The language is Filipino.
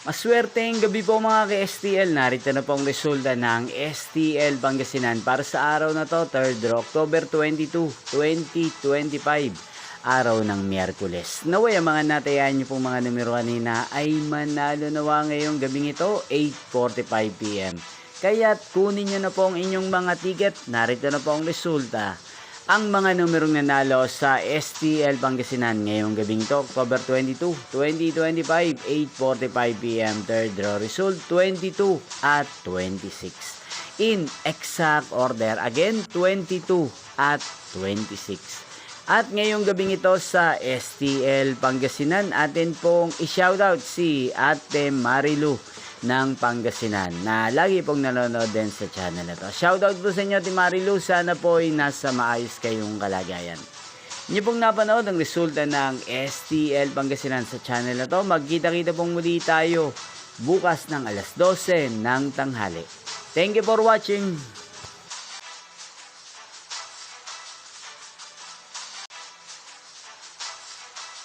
Maswerteng gabi po mga ka-STL. Narito na pong resulta ng STL Pangasinan para sa araw na to, 3rd October 22, 2025. Araw ng Miyerkules. Naway ang mga natayan niyo pong mga numero kanina ay manalo nawa ngayong gabing ito, 8:45 PM. Kaya't kunin niyo na po ang inyong mga ticket. Narito na po ang resulta. Ang mga numerong nanalo sa STL Pangasinan ngayong gabing to, October 22, 2025, 8:45 PM, third draw result, 22 at 26. In exact order, again, 22 at 26. At ngayong gabing ito sa STL Pangasinan, atin pong i-shoutout si Ate Marilu ng Pangasinan na lagi pong nanonood din sa channel na to. Shoutout po sa inyo, Ate Marilu. Sana po ay nasa maayos kayong kalagayan. Inyo pong napanood ang resulta ng STL Pangasinan sa channel na to. Magkita-kita pong muli tayo bukas ng alas 12 ng tanghali. Thank you for watching.